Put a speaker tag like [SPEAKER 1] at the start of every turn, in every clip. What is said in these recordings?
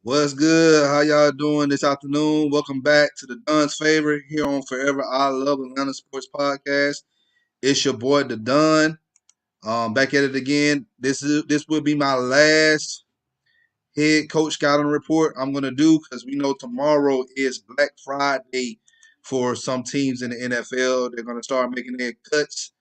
[SPEAKER 1] What's good? How y'all doing this afternoon? Welcome back to the Don's Favorite here on Forever I Love Atlanta Sports Podcast. It's your boy the Don. Back at it again. This will be my last head coach scouting report I'm gonna do because we know tomorrow is Black Friday for some teams in the NFL. They're gonna start making their cuts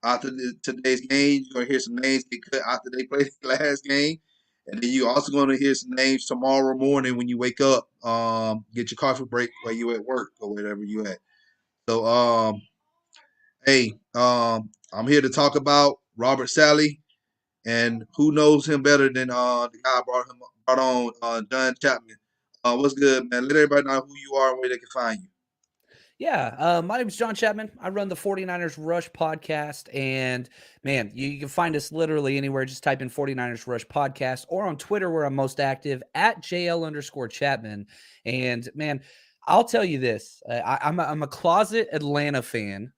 [SPEAKER 1] after today's game. You're gonna hear some names get cut after they play the last game. And then you also gonna hear some names tomorrow morning when you wake up. Get your coffee break while you at work or wherever you at. So hey, I'm here to talk about Robert Saleh, and who knows him better than the guy brought on John Chapman. What's good, man? Let everybody know who you are and where they can find you.
[SPEAKER 2] Yeah, my name is John Chapman. I run the 49ers Rush podcast. And man, you can find us literally anywhere. Just type in 49ers Rush podcast or on Twitter, where I'm most active at JL_Chapman. And man, I'll tell you this. I'm a closet Atlanta fan.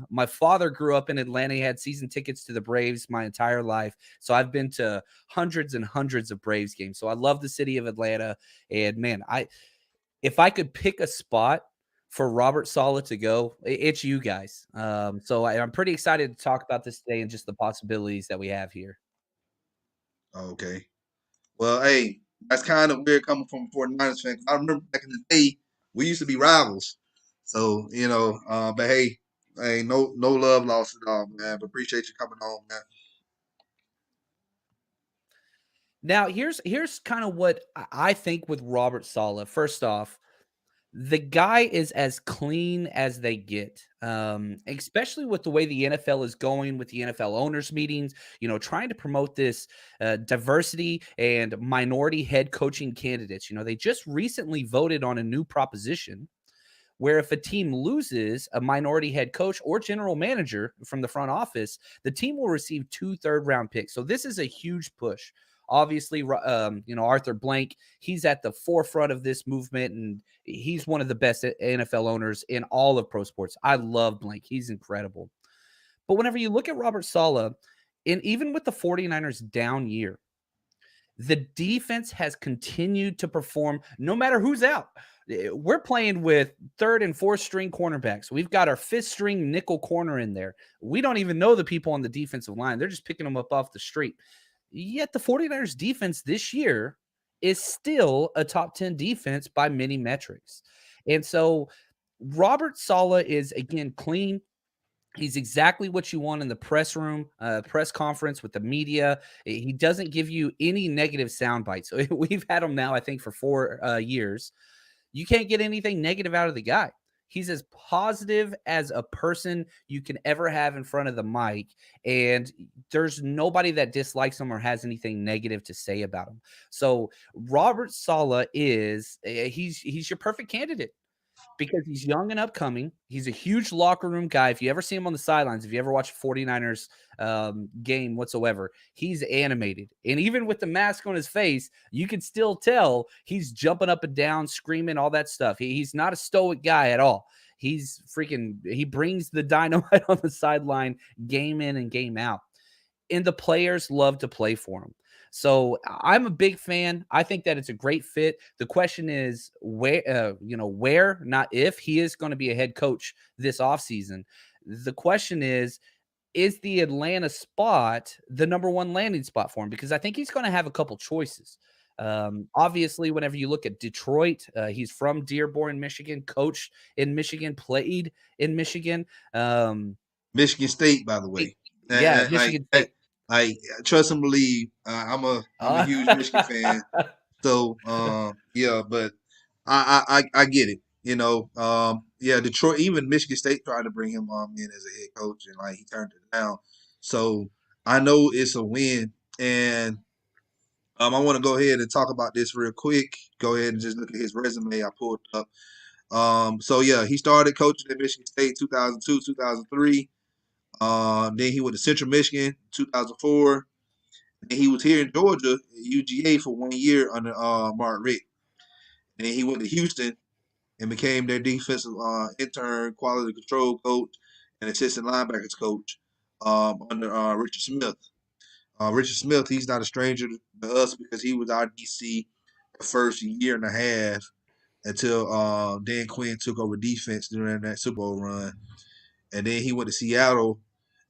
[SPEAKER 2] My father grew up in Atlanta. He had season tickets to the Braves my entire life. So I've been to hundreds and hundreds of Braves games. So I love the city of Atlanta. And man, if I could pick a spot for Robert Saleh to go, it's you guys. I'm pretty excited to talk about this today and just the possibilities that we have here.
[SPEAKER 1] Okay. Well, hey, that's kind of weird coming from a 49ers fan. 'Cause I remember back in the day, we used to be rivals. So, but hey, no love lost at all, man. But appreciate you coming on, man.
[SPEAKER 2] Now, here's kind of what I think with Robert Saleh. First off, the guy is as clean as they get, especially with the way the NFL is going with the NFL owners meetings, trying to promote this diversity and minority head coaching candidates. They just recently voted on a new proposition where if a team loses a minority head coach or general manager from the front office, the team will receive 2 third-round picks. So this is a huge push. Obviously, Arthur Blank, he's at the forefront of this movement, and he's one of the best NFL owners in all of pro sports. I love Blank. He's incredible. But whenever you look at Robert Saleh, and even with the 49ers down year, the defense has continued to perform no matter who's out. We're playing with third and fourth string cornerbacks. We've got our fifth string nickel corner in there. We don't even know the people on the defensive line. They're just picking them up off the street. Yet the 49ers defense this year is still a top 10 defense by many metrics. And so Robert Saleh is, again, clean. He's exactly what you want in the press room, press conference with the media. He doesn't give you any negative sound bites. So we've had him now, I think, for 4 years. You can't get anything negative out of the guy. He's as positive as a person you can ever have in front of the mic, and there's nobody that dislikes him or has anything negative to say about him. So Robert Saleh he's your perfect candidate because he's young and upcoming. He's a huge locker room guy. If you ever see him on the sidelines, if you ever watch a 49ers game whatsoever, he's animated. And even with the mask on his face, you can still tell he's jumping up and down, screaming, all that stuff. He's not a stoic guy at all. He brings the dynamite on the sideline game in and game out. And the players love to play for him. So I'm a big fan. I think that it's a great fit. The question is where, not if, he is going to be a head coach this offseason. The question is the Atlanta spot the number one landing spot for him? Because I think he's going to have a couple choices. Obviously, whenever you look at Detroit, he's from Dearborn, Michigan, coached in Michigan, played in Michigan.
[SPEAKER 1] Michigan State, by the way.
[SPEAKER 2] Yeah,
[SPEAKER 1] I,
[SPEAKER 2] Michigan
[SPEAKER 1] I,
[SPEAKER 2] State.
[SPEAKER 1] I trust and believe. I'm a
[SPEAKER 2] Uh,
[SPEAKER 1] huge Michigan fan. So yeah, but I get it. Yeah, Detroit, even Michigan State tried to bring him in as a head coach, and like he turned it down. So I know it's a win, and I want to go ahead and talk about this real quick. Go ahead and just look at his resume I pulled up. So yeah, he started coaching at Michigan State 2002, 2003. Then he went to Central Michigan 2004. Then he was here in Georgia at UGA for 1 year under Mark Richt. And then he went to Houston and became their defensive intern, quality control coach, and assistant linebackers coach under Richard Smith. Richard Smith, he's not a stranger to us because he was our DC the first year and a half until Dan Quinn took over defense during that Super Bowl run. And then he went to Seattle,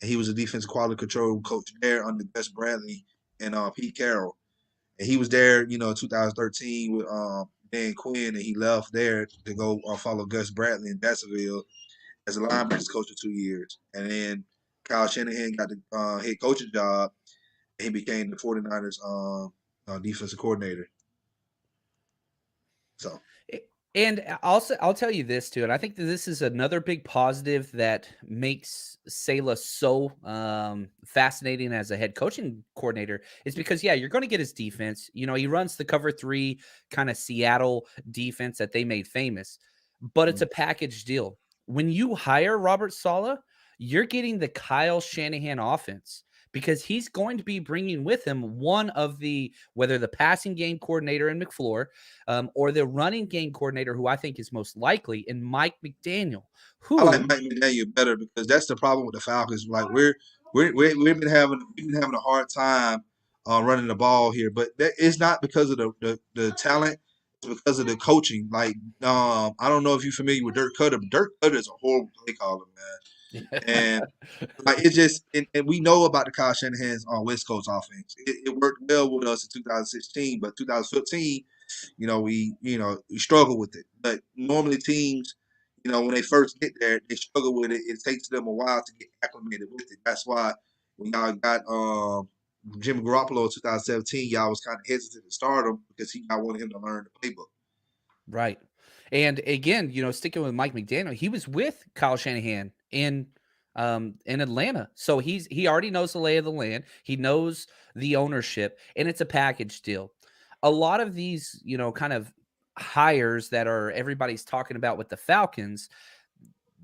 [SPEAKER 1] and he was a defensive quality control coach there under Gus Bradley and Pete Carroll. And he was there, you know, in 2013 with Dan Quinn, and he left there to go follow Gus Bradley in Jacksonville as a linebackers coach for 2 years. And then Kyle Shanahan got the head coaching job, and he became the 49ers defensive coordinator. So
[SPEAKER 2] And also, I'll tell you this too, and I think that this is another big positive that makes Saleh so fascinating as a head coaching coordinator is because, yeah, you're going to get his defense. You know, he runs the cover 3 kind of Seattle defense that they made famous, but it's a package deal. When you hire Robert Saleh, you're getting the Kyle Shanahan offense, because he's going to be bringing with him one of whether the passing game coordinator in McFleur or the running game coordinator, who I think is most likely, in Mike McDaniel.
[SPEAKER 1] I like Mike McDaniel better because that's the problem with the Falcons. Like we've been having a hard time running the ball here, but it's not because of the talent. It's because of the coaching. Like I don't know if you're familiar with Dirk Cutter, but Dirk Cutter is a horrible play caller, man. And like it's just, and we know about the Kyle Shanahan's West Coast offense. It worked well with us in 2016, but 2015, we struggle with it. But normally teams, when they first get there, they struggle with it. It takes them a while to get acclimated with it. That's why when y'all got Jimmy Garoppolo in 2017, y'all was kind of hesitant to start him because y'all wanted him to learn the playbook.
[SPEAKER 2] Right. And again, sticking with Mike McDaniel, he was with Kyle Shanahan in Atlanta. So he already knows the lay of the land. He knows the ownership, and it's a package deal. A lot of these, kind of hires that everybody's talking about with the Falcons,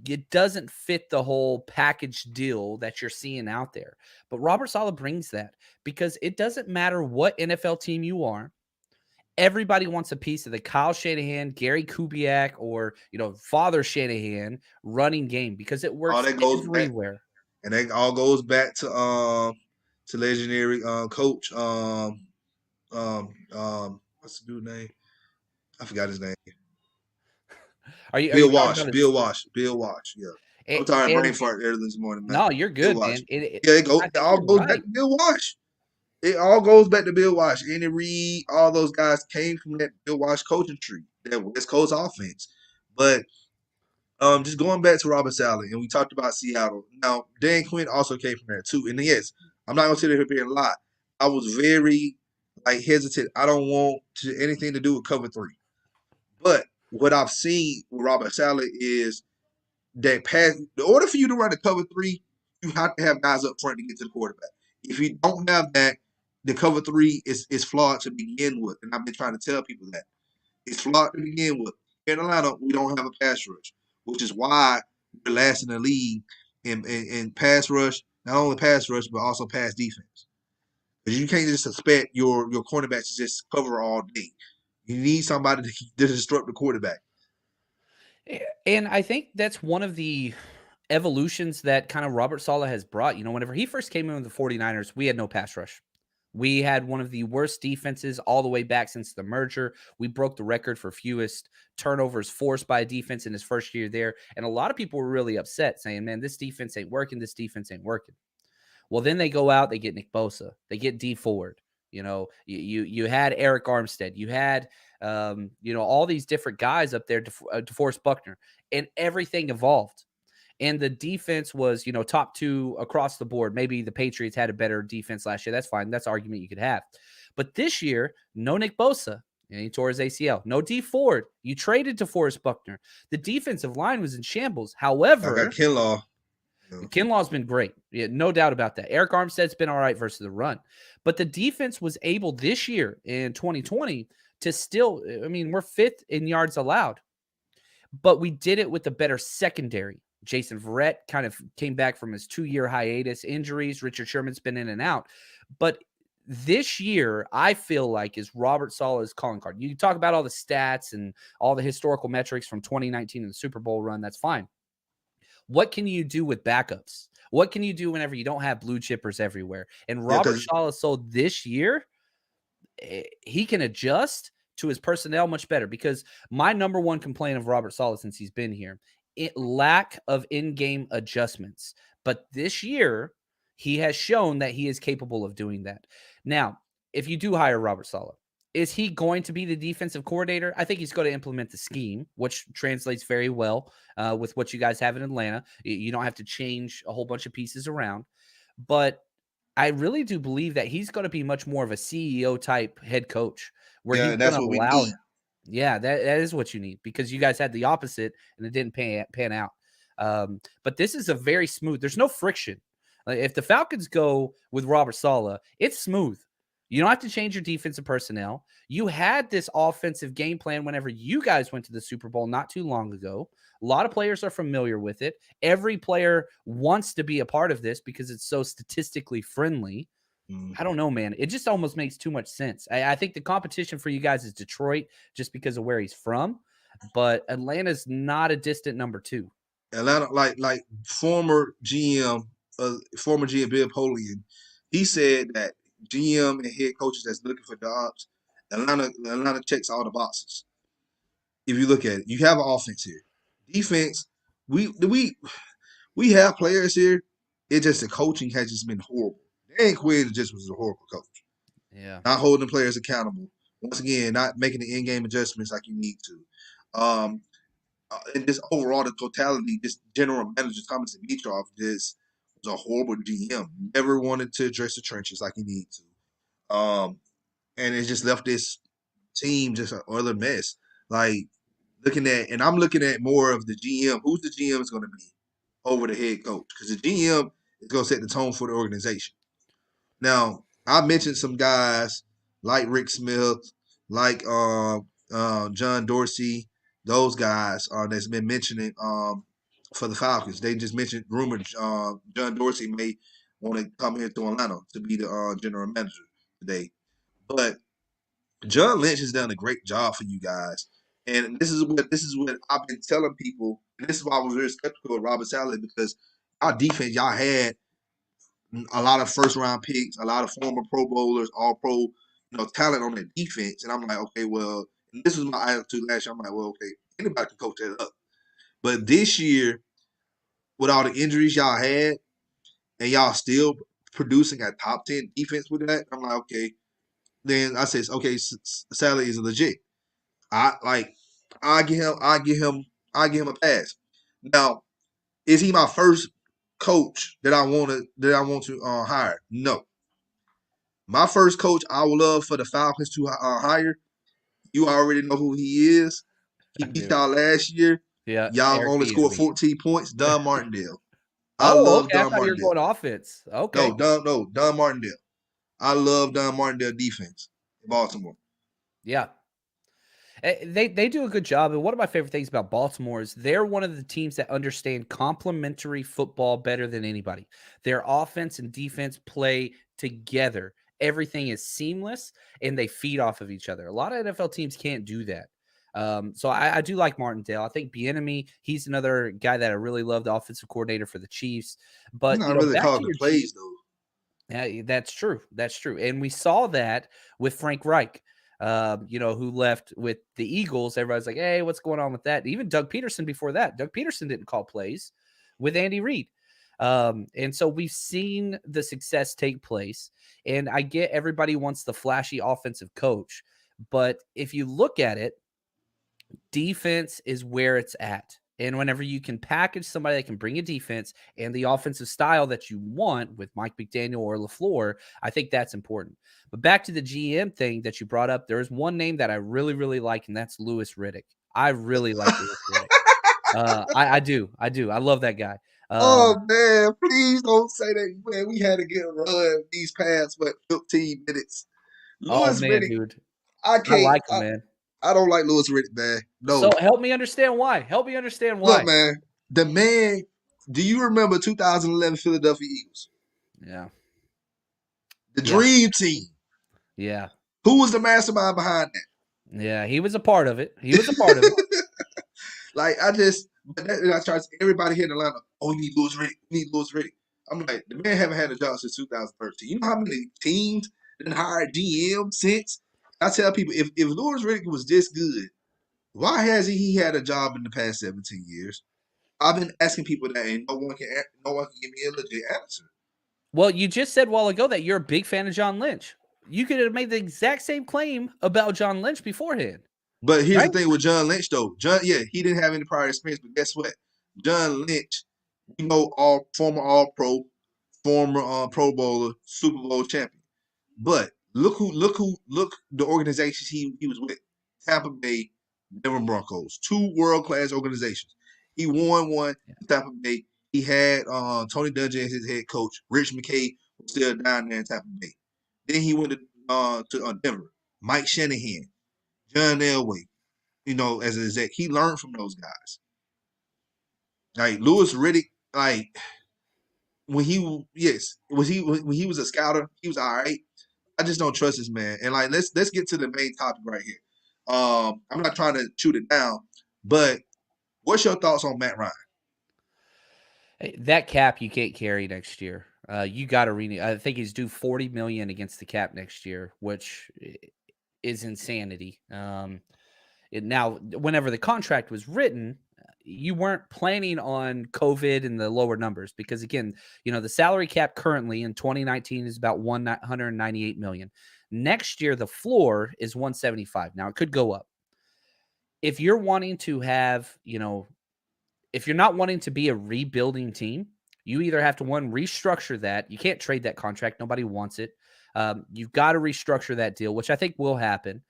[SPEAKER 2] it doesn't fit the whole package deal that you're seeing out there. But Robert Saleh brings that, because it doesn't matter what NFL team you are. Everybody wants a piece of the Kyle Shanahan, Gary Kubiak, or Father Shanahan running game, because it works everywhere.
[SPEAKER 1] And that all goes back to legendary coach what's the dude's name? I forgot his name. Bill Walsh. Bill Walsh. Yeah. I'm tired of brain fart early this morning, man.
[SPEAKER 2] No, you're good, man.
[SPEAKER 1] It all goes back to Bill Walsh. It all goes back to Bill Walsh. Andy Reid, all those guys came from that Bill Walsh coaching tree, that West Coast offense. But just going back to Robert Saleh, and we talked about Seattle. Now, Dan Quinn also came from there too. And yes, I'm not going to sit here and lie. I was very hesitant. I don't want anything to do with cover 3. But what I've seen with Robert Saleh is that in order for you to run the cover 3, you have to have guys up front to get to the quarterback. If you don't have that, the cover 3 is flawed to begin with. And I've been trying to tell people that. It's flawed to begin with. In Atlanta, we don't have a pass rush, which is why we're last in the league in pass rush, not only pass rush, but also pass defense. Because you can't just expect your cornerbacks to just cover all day. You need somebody to disrupt the quarterback.
[SPEAKER 2] And I think that's one of the evolutions that kind of Robert Saleh has brought. Whenever he first came in with the 49ers, we had no pass rush. We had one of the worst defenses all the way back since the merger. We broke the record for fewest turnovers forced by a defense in his first year there. And a lot of people were really upset, saying, man, this defense ain't working. This defense ain't working. Well, then they go out, they get Nick Bosa, they get D Ford. You had Eric Armstead, you had all these different guys up there, DeForest Buckner, and everything evolved. And the defense was, top 2 across the board. Maybe the Patriots had a better defense last year. That's fine. That's an argument you could have. But this year, no Nick Bosa. And he tore his ACL. No D Ford. You traded to Forrest Buckner. The defensive line was in shambles. However,
[SPEAKER 1] I got Kinlaw.
[SPEAKER 2] Kinlaw's been great. Yeah, no doubt about that. Eric Armstead's been all right versus the run. But the defense was able this year in 2020 to still, we're 5th in yards allowed. But we did it with a better secondary. Jason Verrett kind of came back from his 2-year hiatus, injuries. Richard Sherman's been in and out. But this year, I feel like, is Robert Saleh's calling card. You talk about all the stats and all the historical metrics from 2019 and the Super Bowl run. That's fine. What can you do with backups? What can you do whenever you don't have blue chippers everywhere? And Robert Saleh, so this year, he can adjust to his personnel much better. Because my number one complaint of Robert Saleh since he's been here, lack of in-game adjustments. But this year, he has shown that he is capable of doing that. Now, if you do hire Robert Saleh, is he going to be the defensive coordinator? I think he's going to implement the scheme, which translates very well with what you guys have in Atlanta. You don't have to change a whole bunch of pieces around. But I really do believe that he's going to be much more of a CEO type head coach where
[SPEAKER 1] Yeah,
[SPEAKER 2] he's
[SPEAKER 1] and
[SPEAKER 2] going
[SPEAKER 1] that's
[SPEAKER 2] to
[SPEAKER 1] what we
[SPEAKER 2] allow
[SPEAKER 1] need.
[SPEAKER 2] him. Yeah, that is what you need because you guys had the opposite and it didn't pan out. But this is a very smooth. There's no friction. If the Falcons go with Robert Saleh, it's smooth. You don't have to change your defensive personnel. You had this offensive game plan whenever you guys went to the Super Bowl not too long ago. A lot of players are familiar with it. Every player wants to be a part of this because it's so statistically friendly. I don't know, man. It just almost makes too much sense. I think the competition for you guys is Detroit just because of where he's from, but Atlanta's not a distant number two.
[SPEAKER 1] Atlanta, like former GM Bill Polian, he said that GM and head coaches that's looking for jobs, Atlanta checks all the boxes. If you look at it, you have an offense here, defense. We have players here. It just the coaching has just been horrible. Dan Quinn just was a horrible coach,
[SPEAKER 2] Yeah.
[SPEAKER 1] not holding players accountable. Once again, not making the in-game adjustments like you need to. And just overall, the totality, this general manager Thomas Dimitrov just was a horrible GM. Never wanted to address the trenches like he needed to. And it just left this team just an other mess. Like and I'm looking at more of the GM. Who's the GM is going to be over the head coach? Because the GM is going to set the tone for the organization. Now, I mentioned some guys like Rick Smith, like John Dorsey, those guys that's been mentioning for the Falcons. They just mentioned rumored John Dorsey may want to come here to Atlanta to be the general manager today. But John Lynch has done a great job for you guys. And this is what I've been telling people, and this is why I was very skeptical of Robert Saleh because our defense, y'all had a lot of first round picks, a lot of former Pro Bowlers, all pro, talent on the defense. And I'm like, okay, well, and this was my attitude last year. I'm like, well, okay, anybody can coach that up. But this year, with all the injuries y'all had, and y'all still producing a top 10 defense with that, I'm like, okay. Then I says, okay, Saleh is legit. I like, I give him, I give him, I give him a pass. Now, is he my first coach that I want to hire? No. My first coach I would love for the Falcons to hire. You already know who he is. He
[SPEAKER 2] I
[SPEAKER 1] beat
[SPEAKER 2] do.
[SPEAKER 1] y'all last year.
[SPEAKER 2] Yeah.
[SPEAKER 1] Y'all
[SPEAKER 2] Eric
[SPEAKER 1] only scored
[SPEAKER 2] Bieniemy.
[SPEAKER 1] 14 points. Don Martindale. I
[SPEAKER 2] Oh,
[SPEAKER 1] love
[SPEAKER 2] okay. I
[SPEAKER 1] Don
[SPEAKER 2] thought you were
[SPEAKER 1] Martindale.
[SPEAKER 2] going offense. Okay.
[SPEAKER 1] No, Don Martindale. I love Don Martindale defense in Baltimore.
[SPEAKER 2] Yeah. They do a good job. And one of my favorite things about Baltimore is they're one of the teams that understand complementary football better than anybody. Their offense and defense play together. Everything is seamless and they feed off of each other. A lot of NFL teams can't do that. So I do like Martindale. I think Bieniemy, he's another guy that I really love, the offensive coordinator for the Chiefs.
[SPEAKER 1] He's
[SPEAKER 2] But
[SPEAKER 1] not really
[SPEAKER 2] back to
[SPEAKER 1] calling the
[SPEAKER 2] your
[SPEAKER 1] plays though.
[SPEAKER 2] yeah, that's true. That's true. And we saw that with Frank Reich, who left with the Eagles. Everybody's like, hey, what's going on with that? Even Doug Peterson before that. Doug Peterson didn't call plays with Andy Reid. And so we've seen the success take place. And I get everybody wants the flashy offensive coach. But if you look at it, defense is where it's at. And whenever you can package somebody that can bring a defense and the offensive style that you want with Mike McDaniel or LaFleur, I think that's important. But back to the GM thing that you brought up, there is one name that I really, really like, and that's Louis Riddick. I really like Louis Riddick. I do. I love that guy.
[SPEAKER 1] Oh man, please don't say that. Man, we had to get a run these past 15 minutes.
[SPEAKER 2] Oh
[SPEAKER 1] Lewis
[SPEAKER 2] man,
[SPEAKER 1] Riddick,
[SPEAKER 2] dude.
[SPEAKER 1] I
[SPEAKER 2] I
[SPEAKER 1] can't.
[SPEAKER 2] like him, man.
[SPEAKER 1] I don't like Lewis Riddick, man.
[SPEAKER 2] So
[SPEAKER 1] No,
[SPEAKER 2] help me understand why. Help me understand
[SPEAKER 1] look,
[SPEAKER 2] why.
[SPEAKER 1] man. The man. Do you remember 2011 Philadelphia Eagles?
[SPEAKER 2] Yeah.
[SPEAKER 1] The
[SPEAKER 2] Yeah.
[SPEAKER 1] Dream Team.
[SPEAKER 2] Yeah.
[SPEAKER 1] Who was the mastermind behind
[SPEAKER 2] Yeah. He was a part of it. He was a part of it.
[SPEAKER 1] that? Like I try to everybody here in Atlanta. Oh, you need Lewis Riddick. You need Lewis Riddick. I'm like, the man haven't had a job since 2013. You know how many teams didn't hire GM since? I tell people if Louis Riddick was this good, why hasn't he had a job in the past 17 years? I've been asking people that, and no one can give me a legit answer.
[SPEAKER 2] Well, you just said a while ago that you're a big fan of John Lynch. You could have made the exact same claim about John Lynch beforehand,
[SPEAKER 1] But here's
[SPEAKER 2] right?
[SPEAKER 1] the thing with John Lynch, though. He didn't have any prior experience, but guess what? John Lynch, former All Pro, former Pro Bowler, Super Bowl champion. But look the organizations he was with: Tampa Bay, Denver Broncos, two world class organizations. He won one in Tampa Bay. He had Tony Dungy as his head coach. Rich McKay was still down there in Tampa Bay. Then he went to Denver. Mike Shanahan, John Elway, as an exec. He learned from those guys. Like Louis Riddick, like when he was a scouter, he was all right. I just don't trust this man. And like let's get to the main topic right here. I'm not trying to shoot it down, but what's your thoughts on Matt Ryan?
[SPEAKER 2] Hey, that cap you can't carry next year. You got to renew. I think he's due $40 million against the cap next year, which is insanity. Now, whenever the contract was written, you weren't planning on COVID and the lower numbers because, again, the salary cap currently in 2019 is about $198 million. Next year, the floor is 175. Now, it could go up. If you're wanting to have, if you're not wanting to be a rebuilding team, you either have to restructure that. You can't trade that contract. Nobody wants it. You've got to restructure that deal, which I think will happen.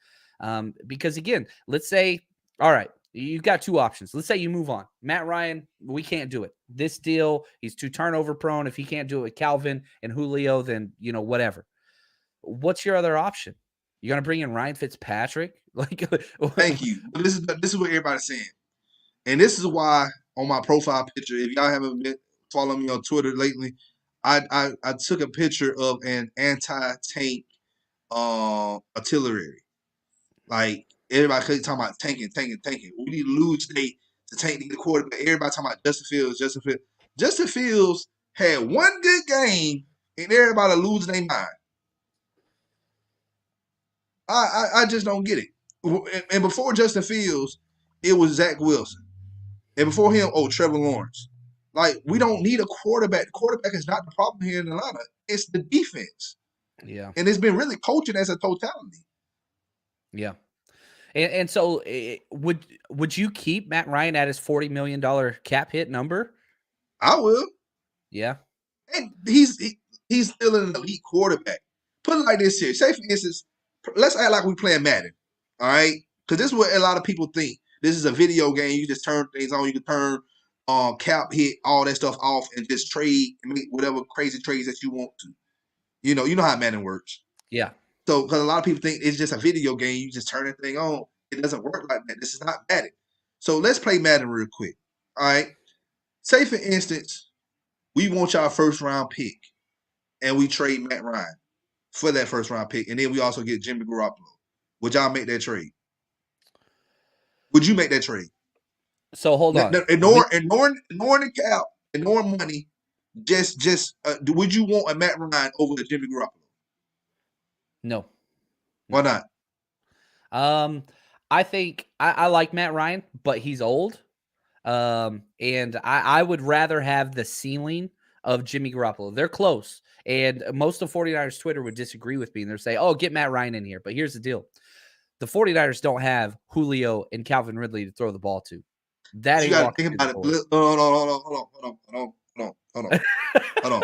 [SPEAKER 2] Because again, let's say, all right, you've got two options. Let's say you move on. Matt Ryan, we can't do it. This deal, he's too turnover prone. If he can't do it with Calvin and Julio, then, whatever. What's your other option? You're going to bring in Ryan Fitzpatrick?
[SPEAKER 1] Thank you. This is what everybody's saying. And this is why on my profile picture, if y'all haven't been following me on Twitter lately, I took a picture of an anti-tank artillery. Like everybody talking about tanking. We need to lose today to tank the quarterback. Everybody talking about Justin Fields. Justin Fields had one good game and everybody losing their mind. I just don't get it. And before Justin Fields, it was Zach Wilson. And before him, Trevor Lawrence. Like, we don't need a quarterback. The quarterback is not the problem here in Atlanta. It's the defense.
[SPEAKER 2] Yeah.
[SPEAKER 1] And it's been really coaching as a totality.
[SPEAKER 2] Yeah. And so would you keep Matt Ryan at his $40 million cap hit number?
[SPEAKER 1] I will.
[SPEAKER 2] Yeah.
[SPEAKER 1] And he's still an elite quarterback. Put it like this here. Say, for instance, let's act like we're playing Madden. All right? Because this is what a lot of people think. This is a video game. You just turn things on. You can turn cap hit, all that stuff off, and just trade and make whatever crazy trades that you want to. You know how Madden works.
[SPEAKER 2] Yeah.
[SPEAKER 1] So, because a lot of people think it's just a video game, you just turn that thing on. It doesn't work like that. This is not Madden. So let's play Madden real quick. All right. Say, for instance, we want y'all first round pick, and we trade Matt Ryan for that first round pick, and then we also get Jimmy Garoppolo. Would y'all make that trade? Would you make that trade?
[SPEAKER 2] So hold on.
[SPEAKER 1] Ignoring the cap, ignoring money. Would you want a Matt Ryan over a Jimmy Garoppolo?
[SPEAKER 2] No.
[SPEAKER 1] Why not?
[SPEAKER 2] I think I like Matt Ryan, but he's old. And I would rather have the ceiling of Jimmy Garoppolo. They're close. And most of 49ers Twitter would disagree with me and they'll say, oh, get Matt Ryan in here. But here's the deal. The 49ers don't have Julio and Calvin Ridley to throw the ball to. That
[SPEAKER 1] you got to think about it. Hold on.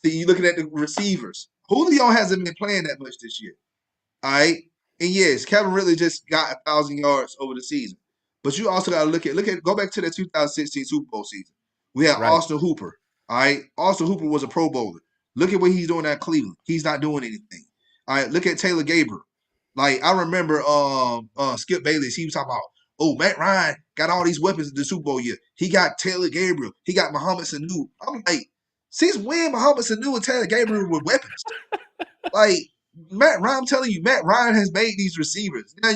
[SPEAKER 1] See, you're looking at the receivers. Julio hasn't been playing that much this year. All right. And yes, Calvin Ridley just got 1,000 yards over the season. But you also got to go back to the 2016 Super Bowl season. We had Austin Hooper. All right. Austin Hooper was a Pro Bowler. Look at what he's doing at Cleveland. He's not doing anything. All right. Look at Taylor Gabriel. Like, I remember Skip Bayless, he was talking about, Matt Ryan got all these weapons in the Super Bowl year. He got Taylor Gabriel. He got Mohamed Sanu. I'm like, since when Mohamed Sanu and Taylor Gabriel were weapons? Like, Matt Ryan, I'm telling you, Matt Ryan has made these receivers. Now,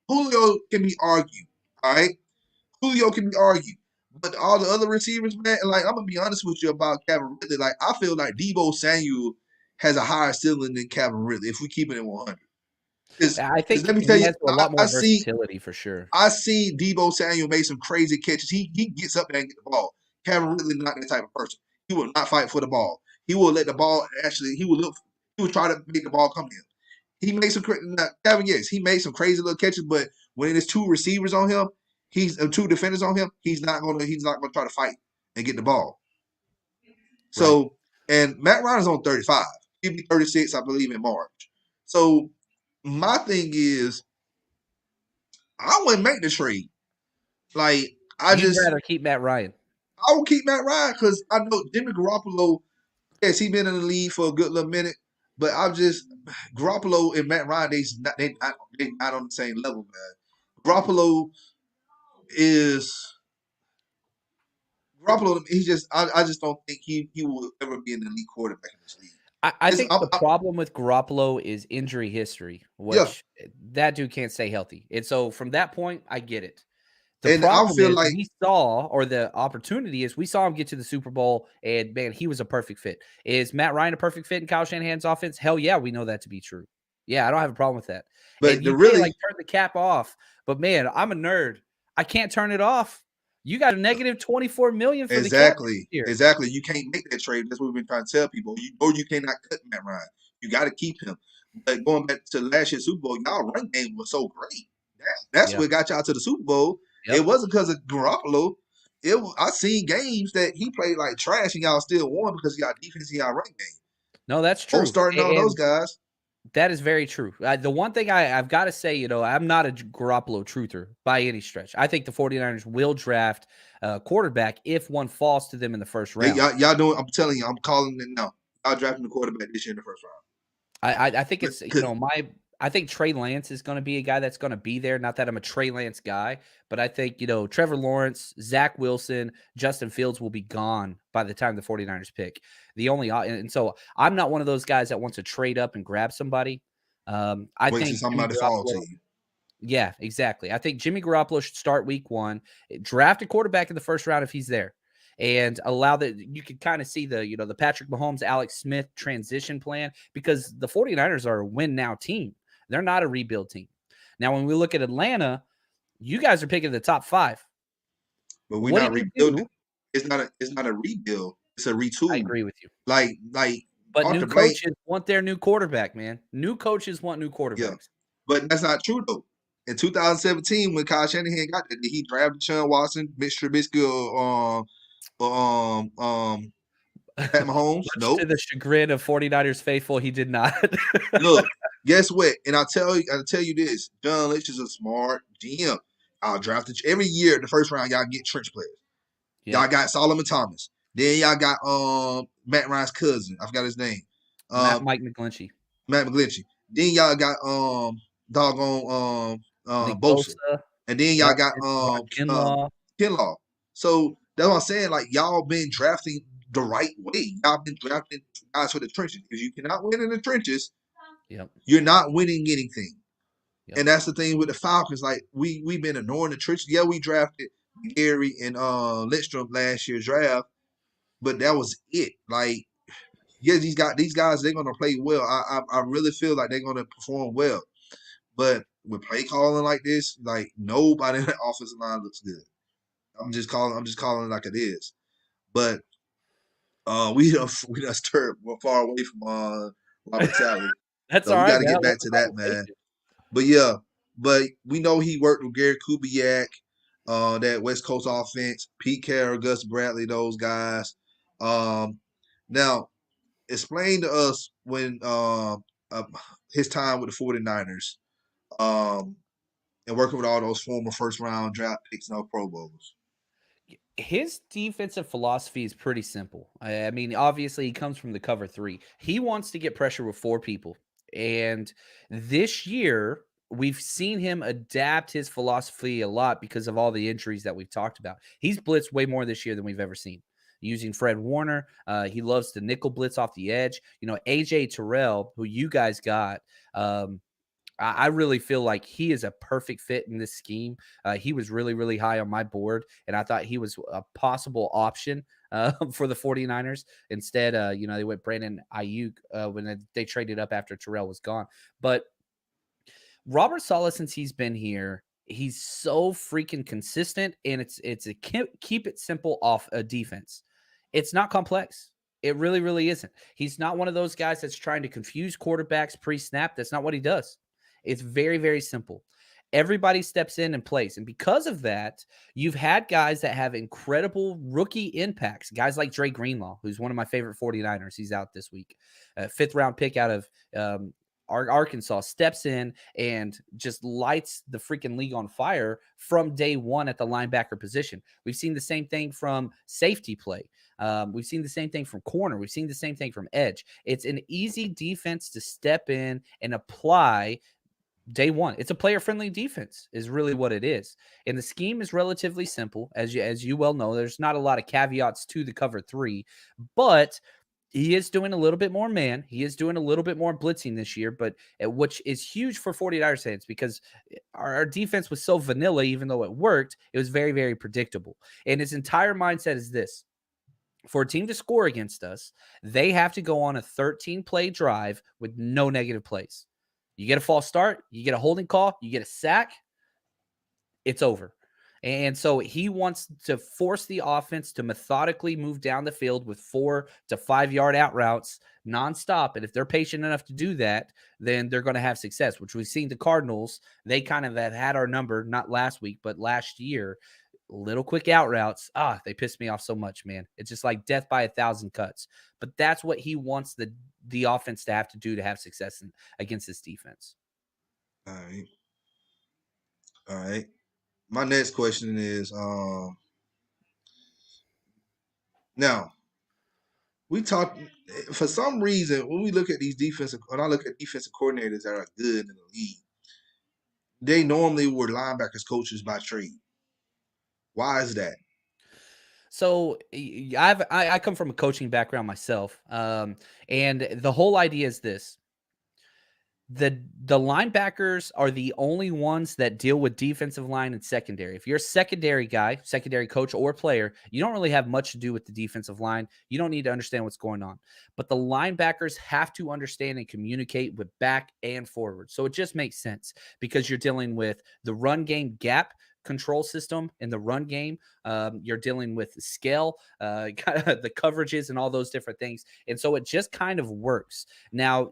[SPEAKER 1] Julio can be argued, all right? Julio can be argued. But all the other receivers, man, like, I'm going to be honest with you about Calvin Ridley. Like, I feel like Deebo Samuel has a higher ceiling than Calvin Ridley if we keep it at 100.
[SPEAKER 2] I
[SPEAKER 1] Because
[SPEAKER 2] think
[SPEAKER 1] let me tell
[SPEAKER 2] he
[SPEAKER 1] you,
[SPEAKER 2] has a lot more versatility for sure.
[SPEAKER 1] I see Debo Samuel make some crazy catches. He gets up there and get the ball. Kevin Ridley not that type of person. He will not fight for the ball. He will let the ball he will look. He will try to make the ball come to him. He makes some Kevin. Yes, he made some crazy little catches, but when there's two receivers on him, he's two defenders on him. He's not gonna try to fight and get the ball.
[SPEAKER 2] Right.
[SPEAKER 1] So and Matt Ryan is on 35. He'll be 36, I believe, in March. So my thing is, I wouldn't make the trade. Like
[SPEAKER 2] You'd rather keep Matt Ryan.
[SPEAKER 1] I will keep Matt Ryan because I know Jimmy Garoppolo. Yes, he been in the league for a good little minute, but I'm just Garoppolo and Matt Ryan. They not on the same level, man. Garoppolo is Garoppolo. He just I just don't think he will ever be an elite quarterback in this league.
[SPEAKER 2] I think the problem with Garoppolo is injury history,
[SPEAKER 1] Yeah,
[SPEAKER 2] which that dude can't stay healthy. And so from that point, I get it. The
[SPEAKER 1] and I
[SPEAKER 2] problem
[SPEAKER 1] feel
[SPEAKER 2] is
[SPEAKER 1] like
[SPEAKER 2] the opportunity is we saw him get to the Super Bowl, and man, he was a perfect fit. Is Matt Ryan a perfect fit in Kyle Shanahan's offense? Hell yeah, we know that to be true. Yeah, I don't have a problem with that.
[SPEAKER 1] but
[SPEAKER 2] And
[SPEAKER 1] the
[SPEAKER 2] you say
[SPEAKER 1] really
[SPEAKER 2] like turn the cap off, but man, I'm a nerd. I can't turn it off. You got a negative 24 million for the cap this year.
[SPEAKER 1] exactly you can't make that trade. That's what we've been trying to tell people. You cannot cut Matt Ryan. You got to keep him. But going back to last year's Super Bowl, y'all run game was so great. That's
[SPEAKER 2] Yeah.
[SPEAKER 1] what got y'all to the Super Bowl.
[SPEAKER 2] Yep.
[SPEAKER 1] It wasn't because of Garoppolo. I seen games that he played like trash and y'all still won because y'all defense and y'all run game.
[SPEAKER 2] No, that's true.
[SPEAKER 1] Both starting all those guys.
[SPEAKER 2] That is very true. The one thing I've got to say, I'm not a Garoppolo truther by any stretch. I think the 49ers will draft a quarterback if one falls to them in the first round.
[SPEAKER 1] Y'all doing, I'm telling you, I'm calling it now. Y'all drafting the quarterback this year in the first round.
[SPEAKER 2] I think it's, I think Trey Lance is going to be a guy that's going to be there. Not that I'm a Trey Lance guy, but I think, Trevor Lawrence, Zach Wilson, Justin Fields will be gone by the time the 49ers pick. And so I'm not one of those guys that wants to trade up and grab somebody. I think
[SPEAKER 1] somebody fall to you.
[SPEAKER 2] Yeah, exactly. I think Jimmy Garoppolo should start week 1, draft a quarterback in the first round if he's there, and allow that. You can kind of see the Patrick Mahomes, Alex Smith transition plan, because the 49ers are a win now team. They're not a rebuild team. Now, when we look at Atlanta, you guys are picking the top 5.
[SPEAKER 1] But we're not rebuilding. It's not a rebuild. It's a retool.
[SPEAKER 2] I agree with you.
[SPEAKER 1] But
[SPEAKER 2] new coaches want their new quarterback, man. New coaches want new quarterbacks.
[SPEAKER 1] Yeah. But that's not true though. In 2017, when Kyle Shanahan got there, did he draft Deshaun Watson, Mitch Trubisky, or Pat Mahomes?
[SPEAKER 2] Nope. To the chagrin of 49ers faithful, he did not.
[SPEAKER 1] Look, guess what? And I'll tell you this: John Lynch is a smart GM. I'll draft it every year. In the first round, y'all get trench players. Yeah. Y'all got Solomon Thomas. Then y'all got Matt Ryan's cousin. I forgot his name.
[SPEAKER 2] Mike McGlinchey.
[SPEAKER 1] Matt McGlinchey. Then y'all got Bosa. And then y'all got Kinlaw. So that's what I'm saying. Like, y'all been drafting the right way. Y'all been drafting guys for the trenches. If you cannot win in the trenches, you're not winning anything. Yep. And that's the thing with the Falcons. Like, we've been ignoring the trenches. Yeah, we drafted Gary and Lindstrom last year's draft, but that was it. Like, yeah, these guys, they're gonna play well. I really feel like they're gonna perform well. But with play calling like this, like, nobody in the offensive line looks good. I'm just calling it like it is. But we just turned far away from Robert Saleh.
[SPEAKER 2] That's all right.
[SPEAKER 1] We got to get back to that, man. But yeah, we know he worked with Gary Kubiak, that West Coast offense, Pete Carroll, Gus Bradley, those guys. Now, explain to us when his time with the 49ers, and working with all those former first-round draft picks and those Pro Bowls.
[SPEAKER 2] His defensive philosophy is pretty simple. I mean, obviously, he comes from the cover 3. He wants to get pressure with 4 people. And this year, we've seen him adapt his philosophy a lot because of all the injuries that we've talked about. He's blitzed way more this year than we've ever seen. Using Fred Warner, he loves to nickel blitz off the edge. AJ Terrell, who you guys got, I really feel like he is a perfect fit in this scheme. He was really, really high on my board, and I thought he was a possible option for the 49ers. Instead, they went Brandon Ayuk when they traded up after Terrell was gone. But Robert Saleh, since he's been here, he's so freaking consistent, and it's a keep it simple off a defense. It's not complex. It really, really isn't. He's not one of those guys that's trying to confuse quarterbacks pre-snap. That's not what he does. It's very, very simple. Everybody steps in and plays. And because of that, you've had guys that have incredible rookie impacts. Guys like Dre Greenlaw, who's one of my favorite 49ers. He's out this week. Fifth round pick out of Arkansas, steps in and just lights the freaking league on fire from day one at the linebacker position. We've seen the same thing from safety play. We've seen the same thing from corner. We've seen the same thing from edge. It's an easy defense to step in and apply day one. It's a player-friendly defense is really what it is. And the scheme is relatively simple. As you well know, there's not a lot of caveats to the cover three, but he is doing a little bit more man. He is doing a little bit more blitzing this year, but which is huge for 49ers fans because our defense was so vanilla, even though it worked, it was very, very predictable. And his entire mindset is this: for a team to score against us, they have to go on a 13-play drive with no negative plays. You get a false start, you get a holding call, you get a sack, it's over. And so he wants to force the offense to methodically move down the field with 4 to 5 yard out routes nonstop. And if they're patient enough to do that, then they're going to have success, which we've seen the Cardinals. They kind of have had our number, not last week, but last year. Little quick out routes. They piss me off so much, man. It's just like death by 1,000 cuts. But that's what he wants the offense to have to do to have success against this defense.
[SPEAKER 1] All right. All right. My next question is now we talk for some reason when we look at when I look at defensive coordinators that are good in the league, they normally were linebackers coaches by trade. Why is that?
[SPEAKER 2] So I come from a coaching background myself, and the whole idea is this: the linebackers are the only ones that deal with defensive line and secondary. If you're a secondary guy, secondary coach or player, you don't really have much to do with the defensive line. You don't need to understand what's going on. But the linebackers have to understand and communicate with back and forward. So it just makes sense because you're dealing with the run game gap control system in the run game. You're dealing with the scale, the coverages and all those different things. And so it just kind of works. Now,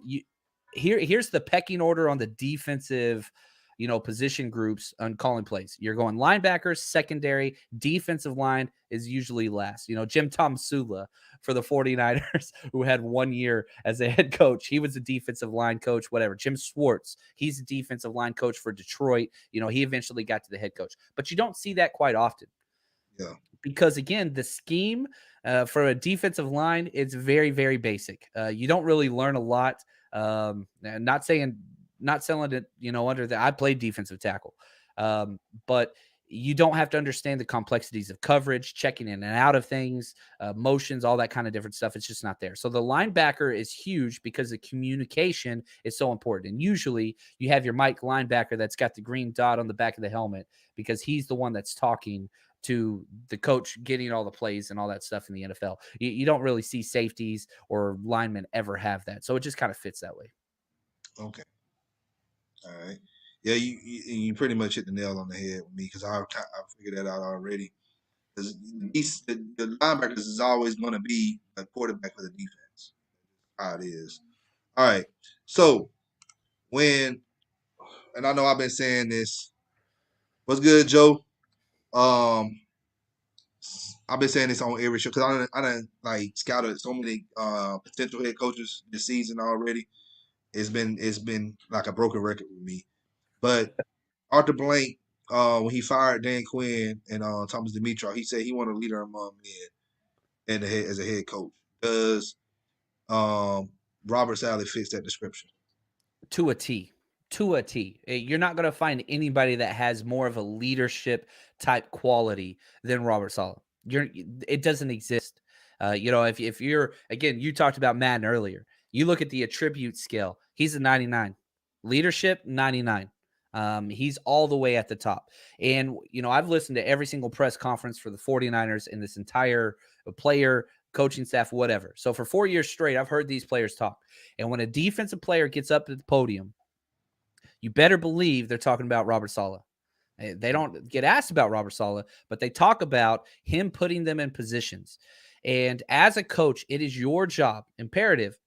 [SPEAKER 2] here's the pecking order on the defensive, position groups on calling plays. You're going linebackers, secondary, defensive line is usually last. Jim Tomsula for the 49ers, who had 1 year as a head coach. He was a defensive line coach, whatever. Jim Schwartz, he's a defensive line coach for Detroit. He eventually got to the head coach. But you don't see that quite often.
[SPEAKER 1] Yeah.
[SPEAKER 2] Because, again, the scheme for a defensive line, it's very, very basic. You don't really learn a lot. Not selling it, under that. I played defensive tackle. But you don't have to understand the complexities of coverage, checking in and out of things, motions, all that kind of different stuff. It's just not there. So the linebacker is huge because the communication is so important. And usually you have your Mike linebacker that's got the green dot on the back of the helmet because he's the one that's talking to the coach, getting all the plays and all that stuff in the NFL. You don't really see safeties or linemen ever have that. So it just kind of fits that way.
[SPEAKER 1] Okay. All right. Yeah, you pretty much hit the nail on the head with me because I figured that out already. Because the linebackers is always going to be a quarterback for the defense. How it is. All right. So and I know I've been saying this. What's good, Joe? I've been saying this on every show because I done like scouted so many potential head coaches this season already. It's been like a broken record with me. But Arthur Blank, when he fired Dan Quinn and Thomas Dimitrov, he said he wanted a leader among men and as a head coach. Does Robert Saleh fits that description?
[SPEAKER 2] To a T. To a T. You're not going to find anybody that has more of a leadership type quality than Robert Saleh. It doesn't exist. If you're, again, you talked about Madden earlier. You look at the attribute scale. He's a 99. Leadership, 99. He's all the way at the top. And, I've listened to every single press conference for the 49ers in this entire player, coaching staff, whatever. So for 4 years straight, I've heard these players talk. And when a defensive player gets up at the podium, you better believe they're talking about Robert Saleh. They don't get asked about Robert Saleh, but they talk about him putting them in positions. And as a coach, it is your job, imperative,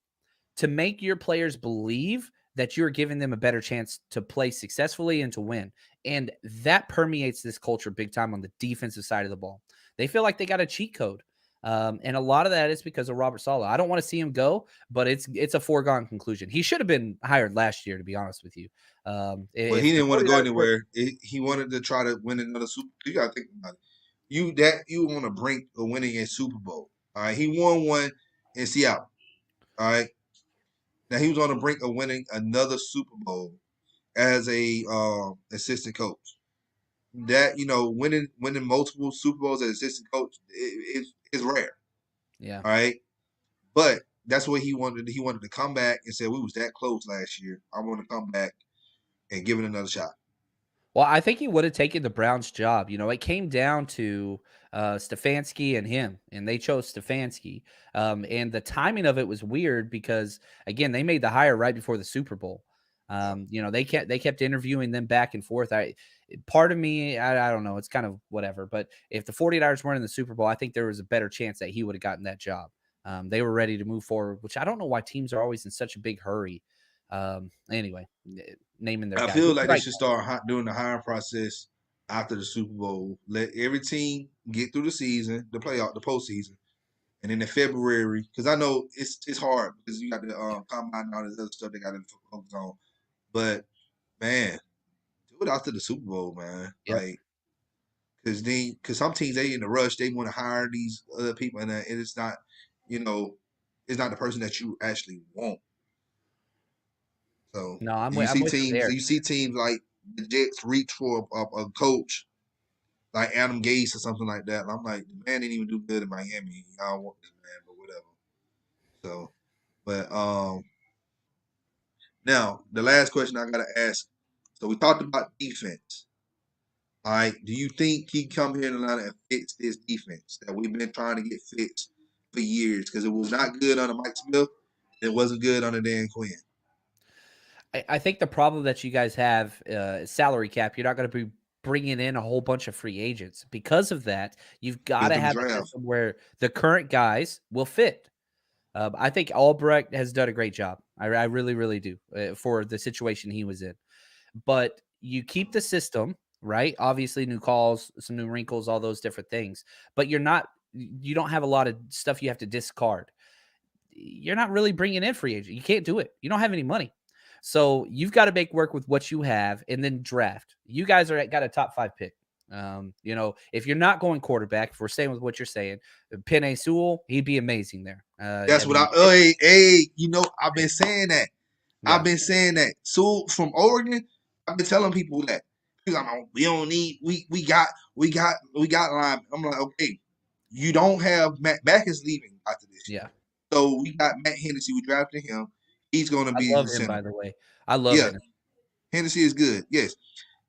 [SPEAKER 2] to make your players believe that you're giving them a better chance to play successfully and to win. And that permeates this culture big time on the defensive side of the ball. They feel like they got a cheat code. And a lot of that is because of Robert Saleh. I don't want to see him go, but it's a foregone conclusion. He should have been hired last year, to be honest with you.
[SPEAKER 1] Well,
[SPEAKER 2] If
[SPEAKER 1] he
[SPEAKER 2] the
[SPEAKER 1] didn't want to go
[SPEAKER 2] 49ers were,
[SPEAKER 1] anywhere. He wanted to try to win another Super. You got to think about it. You want to bring a winning a Super Bowl. All right, he won one in Seattle. All right, now he was on the brink of winning another Super Bowl as a assistant coach. That winning multiple Super Bowls as assistant coach is rare.
[SPEAKER 2] yeah.
[SPEAKER 1] All right, but that's what he wanted. He wanted to come back and say we was that close last year. I want to come back and give it another shot.
[SPEAKER 2] Well, I think he would have taken the Browns' job. It came down to Stefanski and him, and they chose Stefanski. And the timing of it was weird because, again, they made the hire right before the Super Bowl. They kept interviewing them back and forth. Part of me, I don't know, it's kind of whatever. But if the 49ers weren't in the Super Bowl, I think there was a better chance that he would have gotten that job. They were ready to move forward, which I don't know why teams are always in such a big hurry. Anyway, naming their
[SPEAKER 1] I
[SPEAKER 2] guy,
[SPEAKER 1] feel
[SPEAKER 2] but you're
[SPEAKER 1] like they
[SPEAKER 2] right.
[SPEAKER 1] should start doing the hiring process after the Super Bowl. Let every team get through the season, the playoff, the postseason, and then in February, because I know it's hard because you got the combine and all this other stuff they got to focus on. But man, do it after the Super Bowl, man.
[SPEAKER 2] Yep.
[SPEAKER 1] Like, because some teams they in a rush, they want to hire these other people, and it's not, you know, it's not the person that you actually want. So
[SPEAKER 2] No, I'm
[SPEAKER 1] you
[SPEAKER 2] with I'm
[SPEAKER 1] see
[SPEAKER 2] with you
[SPEAKER 1] teams,
[SPEAKER 2] there.
[SPEAKER 1] you see teams like the Jets reach for a coach like Adam Gase or something like that. And I'm like, the man didn't even do good in Miami. I don't want this man, but whatever. So, but now the last question I gotta ask. So we talked about defense. All right, do you think he come here in Atlanta and fix this defense that we've been trying to get fixed for years? Because it was not good under Mike Smith. It wasn't good under Dan Quinn.
[SPEAKER 2] I think the problem that you guys have is salary cap. You're not going to be bringing in a whole bunch of free agents. Because of that, you've got
[SPEAKER 1] Because
[SPEAKER 2] to
[SPEAKER 1] them
[SPEAKER 2] have a
[SPEAKER 1] drafts.
[SPEAKER 2] system where the current guys will fit. I think Albrecht has done a great job. I really, really do for the situation he was in. But you keep the system, right? Obviously, new calls, some new wrinkles, all those different things. But you don't have a lot of stuff you have to discard. You're not really bringing in free agent. You can't do it. You don't have any money. So you've got to make work with what you have and then draft. You guys got a top 5 pick. If you're not going quarterback, if we're staying with what you're saying, Penei Sewell, he'd be amazing there. I
[SPEAKER 1] That's what
[SPEAKER 2] mean,
[SPEAKER 1] hey, I've been saying that. I've
[SPEAKER 2] yeah,
[SPEAKER 1] been saying that. So from Oregon, I've been telling people that. People like, we don't need we got line. I'm like, okay, you don't have Mac is leaving after this year.
[SPEAKER 2] yeah.
[SPEAKER 1] So we got Matt Hennessy. We drafted him. He's gonna
[SPEAKER 2] I
[SPEAKER 1] be
[SPEAKER 2] love
[SPEAKER 1] the
[SPEAKER 2] him,
[SPEAKER 1] center.
[SPEAKER 2] by the way. I love
[SPEAKER 1] Yeah,
[SPEAKER 2] him.
[SPEAKER 1] Hennessy is good. Yes.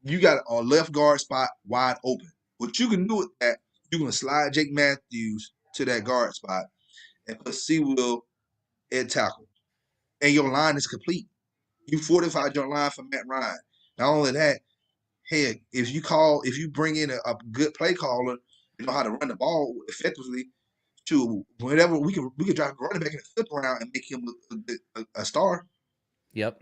[SPEAKER 1] You got a left guard spot wide open. What you can do with that, you can slide Jake Matthews to that guard spot and put Sewell at tackle. And your line is complete. You fortified your line for Matt Ryan. Not only that, heck, if you bring in a good play caller, you know how to run the ball effectively. To whatever we can drive a running back in the fifth round and make him a star.
[SPEAKER 2] Yep.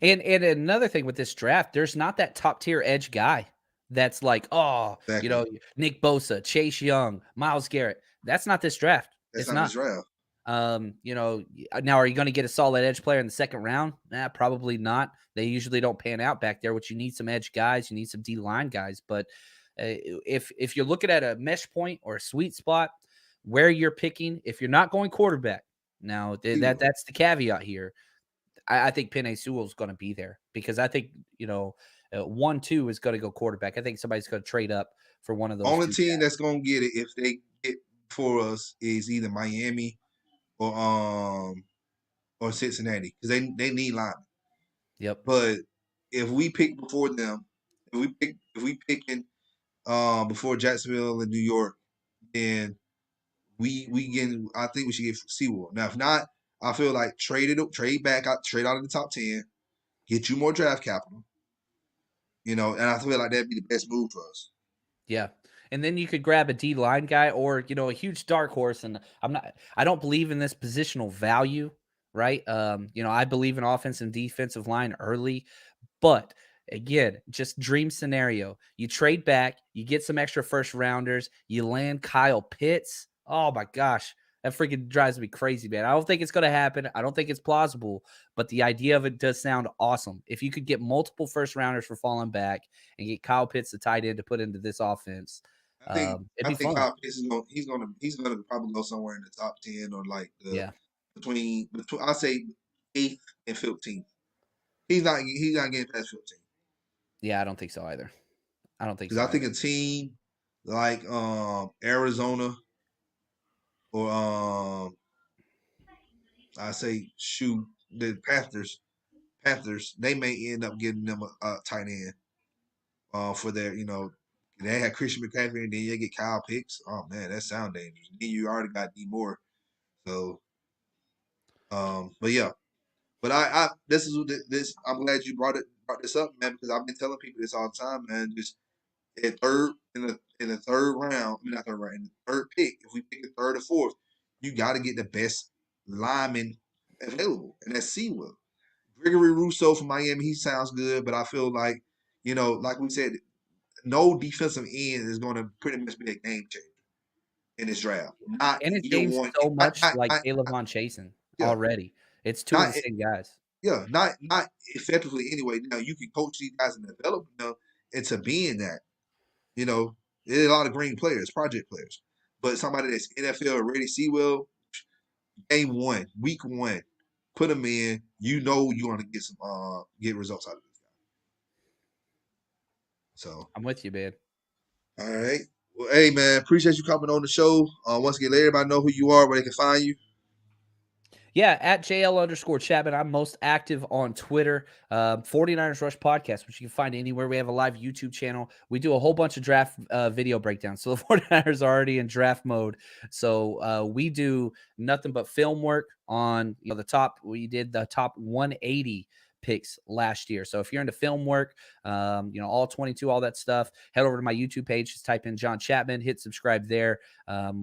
[SPEAKER 2] And another thing with this draft, there's not that top tier edge guy that's like, oh,
[SPEAKER 1] Exactly.
[SPEAKER 2] Nick Bosa, Chase Young, Miles Garrett. That's not this draft.
[SPEAKER 1] That's
[SPEAKER 2] It's
[SPEAKER 1] not
[SPEAKER 2] not.
[SPEAKER 1] his draft.
[SPEAKER 2] Now are you going to get a solid edge player in the second round? Nah, probably not. They usually don't pan out back there, which you need some edge guys, you need some D line guys. But if you're looking at a mesh point or a sweet spot where you're picking, if you're not going quarterback, now that's the caveat here. I think Penei Sewell is going to be there because I think 1-2 is going to go quarterback. I think somebody's going to trade up for one of those
[SPEAKER 1] Only
[SPEAKER 2] two
[SPEAKER 1] team
[SPEAKER 2] guys.
[SPEAKER 1] that's gonna get it if they get for us is either Miami or Cincinnati because they need linemen.
[SPEAKER 2] Yep.
[SPEAKER 1] But if we pick before them, if we picking before Jacksonville and New York, then we get. I think we should get Sewell. Now, if not, I feel like trade back out, trade out of the top 10, get you more draft capital. And I feel like that'd be the best move for us.
[SPEAKER 2] Yeah. And then you could grab a D line guy or, a huge dark horse. And I don't believe in this positional value, right? I believe in offense and defensive line early, but again, just dream scenario. You trade back, you get some extra first rounders, you land Kyle Pitts. Oh my gosh. That freaking drives me crazy, man. I don't think it's going to happen. I don't think it's plausible, but the idea of it does sound awesome. If you could get multiple first rounders for falling back and get Kyle Pitts, the tight end, to put into this offense,
[SPEAKER 1] I think
[SPEAKER 2] it'd
[SPEAKER 1] I
[SPEAKER 2] be
[SPEAKER 1] think
[SPEAKER 2] fun.
[SPEAKER 1] Kyle Pitts he's gonna probably go somewhere in the top 10 or like the
[SPEAKER 2] Yeah.
[SPEAKER 1] between I say 8th and 15th. He's not getting past 15
[SPEAKER 2] Yeah, I don't think so either. I don't think
[SPEAKER 1] because
[SPEAKER 2] so
[SPEAKER 1] I think
[SPEAKER 2] either.
[SPEAKER 1] a team like Arizona or I say shoot the Panthers they may end up getting them a tight end for their they had Christian McCaffrey and then you get Kyle Pitts. Oh man, that sound dangerous. Then you already got D Moore. So but yeah. But I this is this I'm glad you brought this up, man, because I've been telling people this all the time, man. Just at third in the third round, I mean not third round, in the third pick, if we pick the third or fourth, you got to get the best lineman available, and that's Sewell. Gregory Rousseau from Miami, he sounds good, but I feel like like we said, no defensive end is going to pretty much be a game changer in this draft. Not
[SPEAKER 2] And it
[SPEAKER 1] either
[SPEAKER 2] changed
[SPEAKER 1] one.
[SPEAKER 2] so much like
[SPEAKER 1] Not
[SPEAKER 2] Caleb Von Chasen
[SPEAKER 1] yeah,
[SPEAKER 2] already. It's two of
[SPEAKER 1] not
[SPEAKER 2] the same guys.
[SPEAKER 1] yeah, not effectively anyway. Now you can coach these guys and develop them into being that. There's a lot of green players, project players, but somebody that's NFL ready, Sewell, game one, week one, put them in. You're gonna get some get results out of this guy. So,
[SPEAKER 2] I'm with you, man.
[SPEAKER 1] all right. Well, hey man, appreciate you coming on the show. Once again, let everybody know who you are, where they can find you.
[SPEAKER 2] Yeah, at JL_Chapman. I'm most active on Twitter. 49ers Rush Podcast, which you can find anywhere. We have a live YouTube channel. We do a whole bunch of draft video breakdowns. So the 49ers are already in draft mode. So we do nothing but film work on the top. We did the top 180 picks last year. So if you're into film work, all 22, all that stuff, head over to my YouTube page. Just type in John Chapman, hit subscribe there.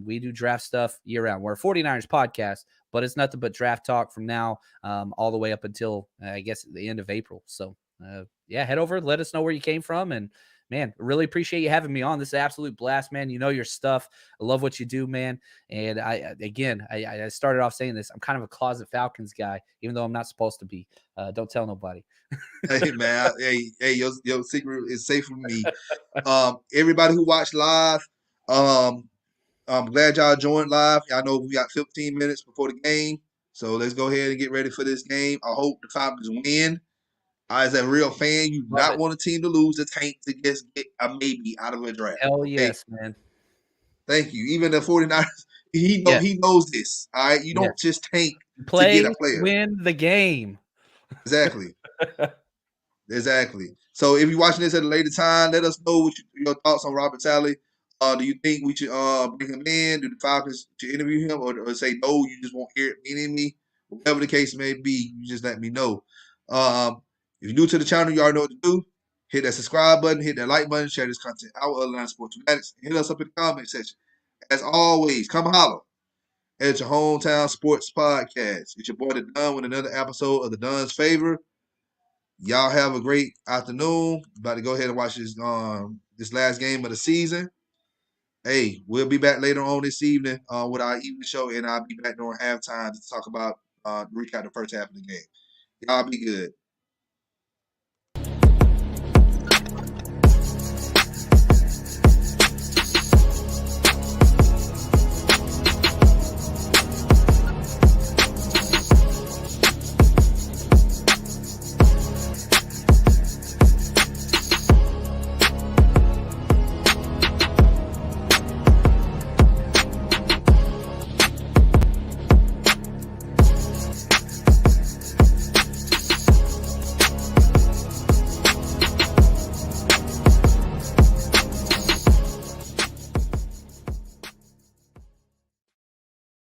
[SPEAKER 2] We do draft stuff year round. We're a 49ers podcast, but it's nothing but draft talk from now all the way up until, I guess, the end of April. So, yeah, head over, let us know where you came from. And, man, really appreciate you having me on. This is an absolute blast, man. You know your stuff. I love what you do, man. And, I started off saying this. I'm kind of a closet Falcons guy, even though I'm not supposed to be. Don't tell nobody.
[SPEAKER 1] Hey man, hey, your secret is safe with me. Everybody who watched live, I'm glad y'all joined live. I know we got 15 minutes before the game, so let's go ahead and get ready for this game. I hope the Falcons win. As a real fan, you do
[SPEAKER 2] Love
[SPEAKER 1] not
[SPEAKER 2] it.
[SPEAKER 1] want a team to lose the tank to just get a maybe out of a draft.
[SPEAKER 2] Hell
[SPEAKER 1] Okay,
[SPEAKER 2] yes, man.
[SPEAKER 1] thank you. Even the 49ers,
[SPEAKER 2] Yes,
[SPEAKER 1] he knows this. All right, you
[SPEAKER 2] yes.
[SPEAKER 1] don't just tank to
[SPEAKER 2] Play
[SPEAKER 1] get a
[SPEAKER 2] to
[SPEAKER 1] player.
[SPEAKER 2] win the game.
[SPEAKER 1] Exactly. Exactly. So if you're watching this at a later time, let us know your thoughts on Robert Saleh. Do you think we should bring him in? Do the Falcons should interview him, or say no? You just won't hear it in me. Whatever the case may be, you just let me know. If you're new to the channel, you already know what to do. Hit that subscribe button, hit that like button, share this content out with Atlanta Sports Fanatics, hit us up in the comment section. As always, come holler at your hometown sports podcast. It's your boy The Dunn with another episode of The Dunn's Favor. Y'all have a great afternoon. About to go ahead and watch this last game of the season. Hey, we'll be back later on this evening with our evening show, and I'll be back during halftime to talk about recap the first half of the game. Y'all be good.